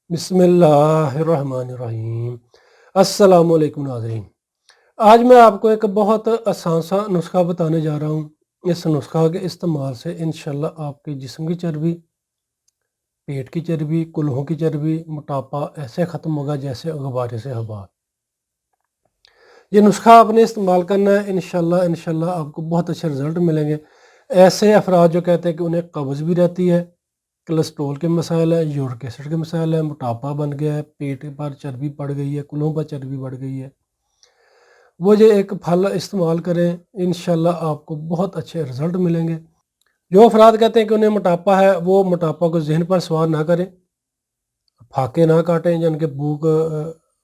بسم اللہ الرحمن الرحیم۔ السلام علیکم ناظرین، آج میں آپ کو ایک بہت آسان سا نسخہ بتانے جا رہا ہوں۔ اس نسخہ کے استعمال سے انشاءاللہ آپ کے جسم کی چربی، پیٹ کی چربی، کلہوں کی چربی، موٹاپا ایسے ختم ہوگا جیسے غبارے سے ہوا۔ یہ نسخہ آپ نے استعمال کرنا ہے، انشاءاللہ آپ کو بہت اچھے رزلٹ ملیں گے۔ ایسے افراد جو کہتے ہیں کہ انہیں قبض بھی رہتی ہے، کولسٹرول کے مسائل ہے، یورک ایسڈ کے مسائل ہے، موٹاپا بن گیا ہے، پیٹ پر چربی بڑھ گئی ہے، کلہوں پر چربی بڑھ گئی ہے، وہ یہ ایک پھل استعمال کریں، انشاءاللہ آپ کو بہت اچھے رزلٹ ملیں گے۔ جو افراد کہتے ہیں کہ انہیں موٹاپا ہے، وہ موٹاپا کو ذہن پر سوار نہ کریں، پھاکے نہ کاٹیں، یعنی کہ بھوک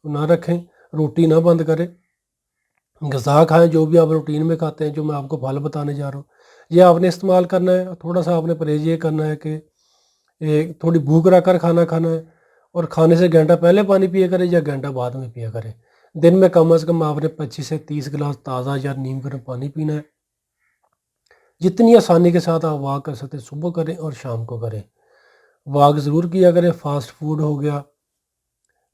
نہ رکھیں، روٹی نہ بند کریں، غذا کھائیں جو بھی آپ روٹین میں کھاتے ہیں، جو میں آپ کو پھل بتانے جا رہا ہوں یہ آپ نے استعمال کرنا ہے۔ تھوڑا سا آپ نے پرہیز یہ کرنا ہے کہ تھوڑی بھوک رکھ کر کھانا کھانا ہے، اور کھانے سے گھنٹہ پہلے پانی پیا کرے یا گھنٹہ بعد میں پیا کرے۔ دن میں کم از کم آپ نے 25 سے 30 گلاس تازہ یا نیم گرم پانی پینا ہے۔ جتنی آسانی کے ساتھ آپ واک کر سکتے ہیں صبح کریں اور شام کو کریں۔ واک ضرور کیا کریں۔ فاسٹ فوڈ ہو گیا،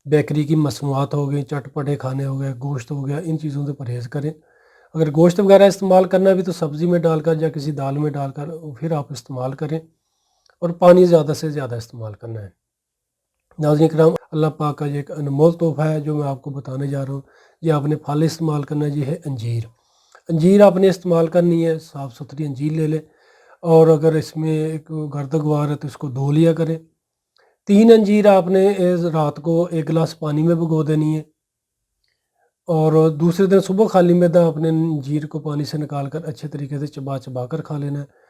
بیکری کی مصنوعات ہو گئی، چٹ پٹے کھانے ہو گئے، گوشت ہو گیا، ان چیزوں سے پرہیز کریں۔ اگر گوشت وغیرہ استعمال کرنا بھی تو سبزی میں ڈال کر یا کسی دال میں ڈال کر پھر آپ استعمال کریں، اور پانی زیادہ سے زیادہ استعمال کرنا ہے۔ ناظرین کرام، اللہ پاک کا یہ ایک انمول تحفہ ہے جو میں آپ کو بتانے جا رہا ہوں۔ یہ آپ نے پھل استعمال کرنا ہے، یہ ہے انجیر۔ انجیر آپ نے استعمال کرنی ہے، صاف ستھری انجیر لے لیں، اور اگر اس میں ایک گرد غبار ہے تو اس کو دھو لیا کریں۔ 3 انجیر آپ نے رات کو 1 گلاس پانی میں بھگو دینی ہے، اور دوسرے دن صبح خالی معدہ اپنے انجیر کو پانی سے نکال کر اچھے طریقے سے چبا چبا کر کھا لینا ہے،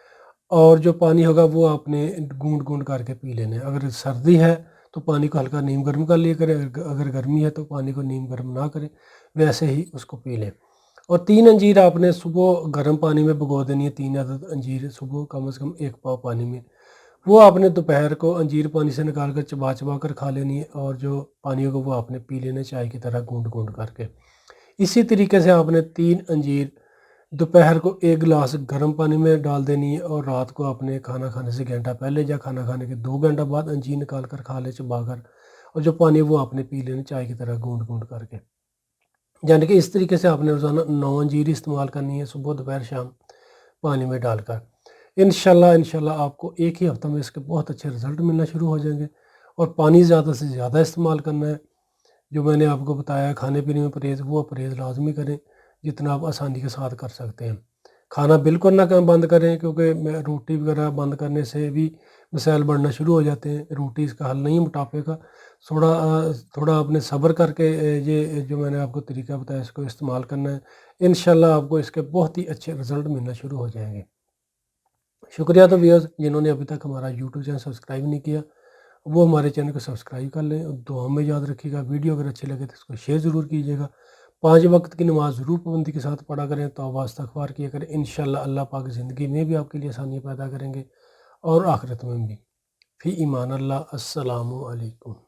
اور جو پانی ہوگا وہ آپ نے گونڈ گونڈ کر کے پی لینا ہے۔ اگر سردی ہے تو پانی کو ہلکا نیم گرم کر لیا کریں، اگر گرمی ہے تو پانی کو نیم گرم نہ کریں، ویسے ہی اس کو پی لیں۔ اور 3 انجیر آپ نے صبح گرم پانی میں بھگو دینی ہے، 3 عدد انجیر صبح کم از کم 1 پاؤ پانی میں، وہ آپ نے دوپہر کو انجیر پانی سے نکال کر چبا چبا کر کھا لینی ہے، اور جو پانی ہوگا وہ آپ نے پی لینا چائے کی طرح گونڈ گونڈ کر کے۔ اسی طریقے سے آپ نے 3 انجیر دوپہر کو 1 گلاس گرم پانی میں ڈال دینی ہے، اور رات کو آپ نے کھانا کھانے سے گھنٹہ پہلے یا کھانا کھانے کے 2 گھنٹہ بعد انجیر نکال کر کھا لے چبا کر، اور جو پانی وہ آپ نے پی لینا چائے کی طرح گونڈ گونڈ کر کے۔ یعنی کہ اس طریقے سے آپ نے روزانہ 9 انجیر استعمال کرنی ہے، صبح دوپہر شام پانی میں ڈال کر۔ انشاءاللہ آپ کو ایک ہی ہفتہ میں اس کے بہت اچھے رزلٹ ملنا شروع ہو جائیں گے۔ اور پانی زیادہ سے زیادہ استعمال کرنا ہے، جو میں نے آپ کو بتایا کھانے پینے میں پرہیز، وہ پرہیز لازمی کریں جتنا آپ آسانی کے ساتھ کر سکتے ہیں۔ کھانا بالکل نہ بند کریں، کیونکہ روٹی وغیرہ بند کرنے سے بھی مسائل بڑھنا شروع ہو جاتے ہیں۔ روٹی اس کا حل نہیں ہے موٹاپے کا۔ تھوڑا آپ نے صبر کر کے یہ جو میں نے آپ کو طریقہ بتایا اس کو استعمال کرنا ہے، انشاءاللہ آپ کو اس کے بہت ہی اچھے رزلٹ ملنا شروع ہو جائیں گے۔ شکریہ تو ویئرز جنہوں نے ابھی تک ہمارا یوٹیوب چینل سبسکرائب نہیں کیا، وہ ہمارے چینل کو سبسکرائب کر لیں، اور دعا میں یاد رکھیے گا۔ ویڈیو اگر اچھے لگے تو اس کو شیئر ضرور کیجیے گا۔ 5 وقت کی نماز ضرور پابندی کے ساتھ پڑھا کریں، توبہ استغفار کیا کریں، انشاءاللہ اللہ پاک زندگی میں بھی آپ کے لیے آسانیاں پیدا کریں گے، اور آخرت میں بھی۔ فی ایمان اللہ، السلام علیکم۔